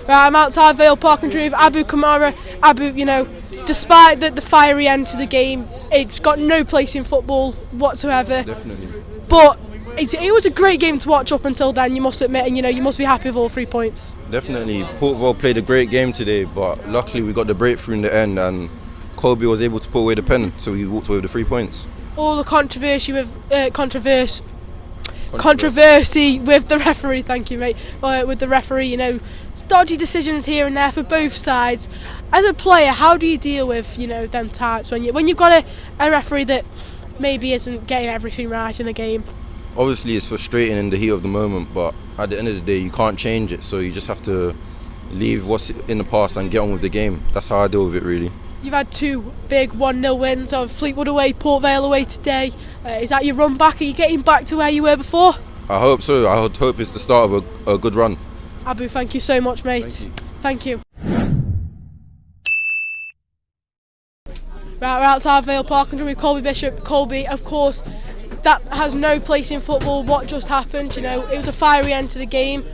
Right, I'm outside Vale Park and with Abu Kamara. Abu, despite the fiery end to the game, it's got no place in football whatsoever. Definitely. But it was a great game to watch up until then, you must admit, and you must be happy with all 3 points. Definitely. Port Vale played a great game today, but luckily we got the breakthrough in the end and Colby was able to put away the pen, so he walked away with the 3 points. All the controversy with the referee, thank you mate, with the referee, dodgy decisions here and there for both sides. As a player, how do you deal with, them types when you've got a referee that maybe isn't getting everything right in a game? Obviously it's frustrating in the heat of the moment, but at the end of the day you can't change it, so you just have to leave what's in the past and get on with the game. That's how I deal with it, really. You've had 2 big 1-0 wins of Fleetwood away, Port Vale away today. Is that your run back? Are you getting back to where you were before? I hope so. I hope it's the start of a good run. Abu, thank you so much, mate. Thank you. Right, we're outside Vale Park and with Colby Bishop. Colby, of course, that has no place in football. What just happened? It was a fiery end to the game.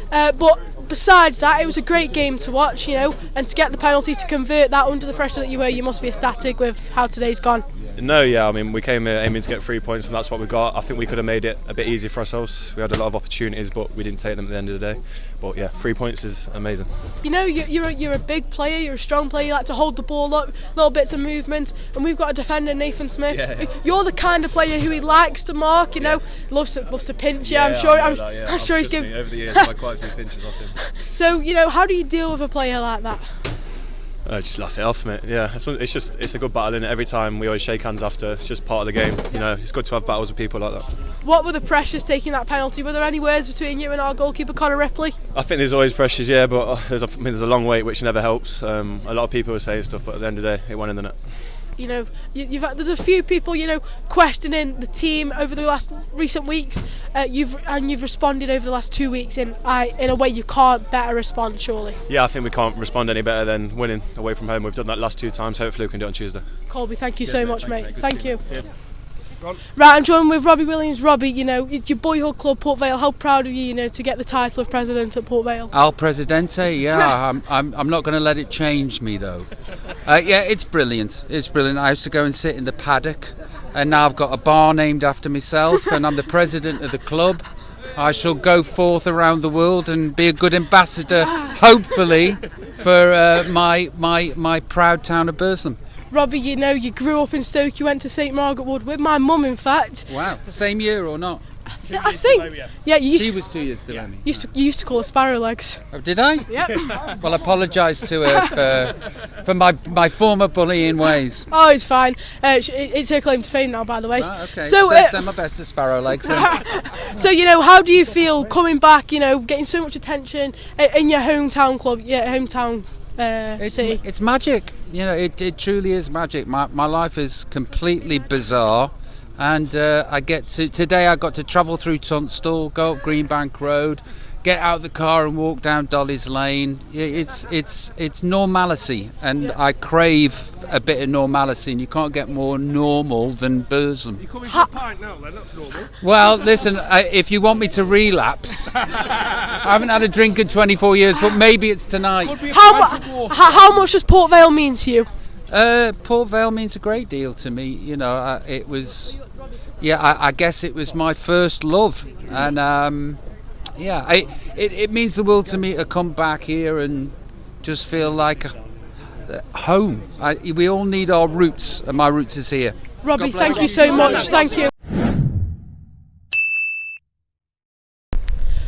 But besides that, it was a great game to watch, and to get the penalty to convert that under the pressure that you were, you must be ecstatic with how today's gone. No, yeah, we came here aiming to get 3 points and that's what we got. I think we could have made it a bit easier for ourselves. We had a lot of opportunities but we didn't take them at the end of the day. But yeah, 3 points is amazing. You're a big player, you're a strong player, you like to hold the ball up, little bits of movement, and we've got a defender, Nathan Smith. Yeah. You're the kind of player who he likes to mark, loves to pinch you. I'm sure he's given over the years I've had quite a few pinches off him. So, how do you deal with a player like that? Just laugh it off, mate. Yeah, it's a good battle, innit? Every time we always shake hands after. It's just part of the game. It's good to have battles with people like that. What were the pressures taking that penalty? Were there any words between you and our goalkeeper, Conor Ripley? I think there's always pressures, yeah, but there's a long wait, which never helps. A lot of people were saying stuff, but at the end of the day, it went in the net. There's a few people, questioning the team over the recent weeks. You've responded over the last 2 weeks in a way you can't better respond, surely. Yeah, I think we can't respond any better than winning away from home. We've done that last 2 times. Hopefully we can do it on Tuesday. Colby, thank you so much, mate. Thank you. Right, I'm joined with Robbie Williams. Robbie, it's your boyhood club, Port Vale. How proud of you, to get the title of president at Port Vale? Al Presidente, yeah. I'm not going to let it change me though. Yeah, it's brilliant. It's brilliant. I used to go and sit in the paddock, and now I've got a bar named after myself, and I'm the president of the club. I shall go forth around the world and be a good ambassador, hopefully, for my proud town of Burslem. Robbie, you grew up in Stoke, you went to St Margaret Wood with my mum, in fact. Wow, same year or not? I think. Yeah, she was 2 years below me. You used to call her Sparrow Legs. Oh, did I? Yeah. Well, I apologise to her for my former bullying ways. Oh, it's fine. It's her claim to fame now, by the way. Right, okay. So send my best to Sparrow Legs. So, how do you feel coming back, getting so much attention in your hometown club, city? It's magic. It truly is magic. My life is completely bizarre. And today I got to travel through Tunstall, go up Greenbank Road, get out of the car and walk down Dolly's Lane. It's normalcy, and I crave a bit of normalcy, and you can't get more normal than Burslem. You're coming to a pint now then, that's normal. Well, listen, if you want me to relapse, I haven't had a drink in 24 years, but maybe it's tonight. How much does Port Vale mean to you? Port Vale means a great deal to me. It was, I guess it was my first love, and it means the world to me to come back here and just feel like home. We all need our roots, and my roots is here. Robbie, thank you so much. Thank you.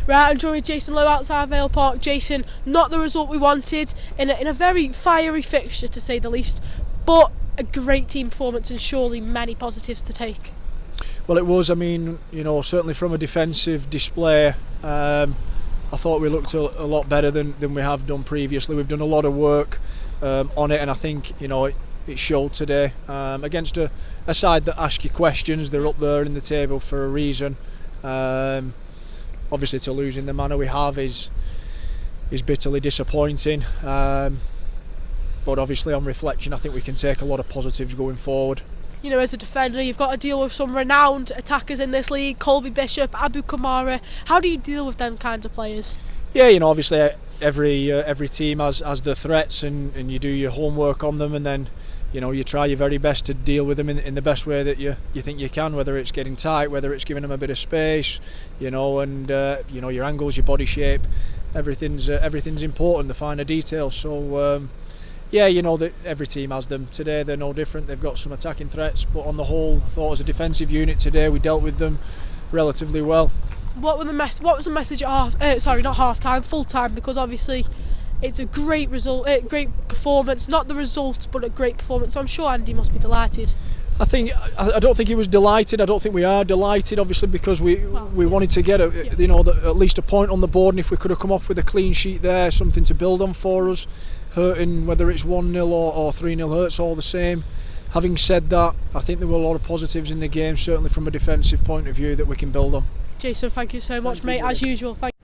Right, I'm joined with Jason Lowe outside Vale Park. Jason, not the result we wanted in a very fiery fixture, to say the least, but a great team performance and surely many positives to take. Well, it was. Certainly from a defensive display, I thought we looked a lot better than we have done previously. We've done a lot of work on it, and I think it showed today against a side that ask you questions. They're up there in the table for a reason. Obviously, to lose in the manner we have is bitterly disappointing. But obviously, on reflection, I think we can take a lot of positives going forward. As a defender, you've got to deal with some renowned attackers in this league, Colby Bishop, Abu Kamara. How do you deal with them kinds of players? Yeah, obviously every team has the threats, and you do your homework on them, and then you try your very best to deal with them in the best way that you think you can, whether it's getting tight, whether it's giving them a bit of space, and your angles, your body shape, everything's important, the finer details. So that every team has them. Today they're no different. They've got some attacking threats, but on the whole, I thought as a defensive unit today we dealt with them relatively well. What was the message at full time? Because obviously it's a great result, great performance. Not the result, but a great performance. So I'm sure Andy must be delighted. I don't think he was delighted. I don't think we are delighted, obviously, because we wanted to get at least a point on the board, and if we could have come off with a clean sheet there, something to build on for us. Hurting, whether it's 1-0 or 3-0, hurts all the same. Having said that, I think there were a lot of positives in the game, certainly from a defensive point of view, that we can build on. Jason, thank you so much, mate. As usual, thank you.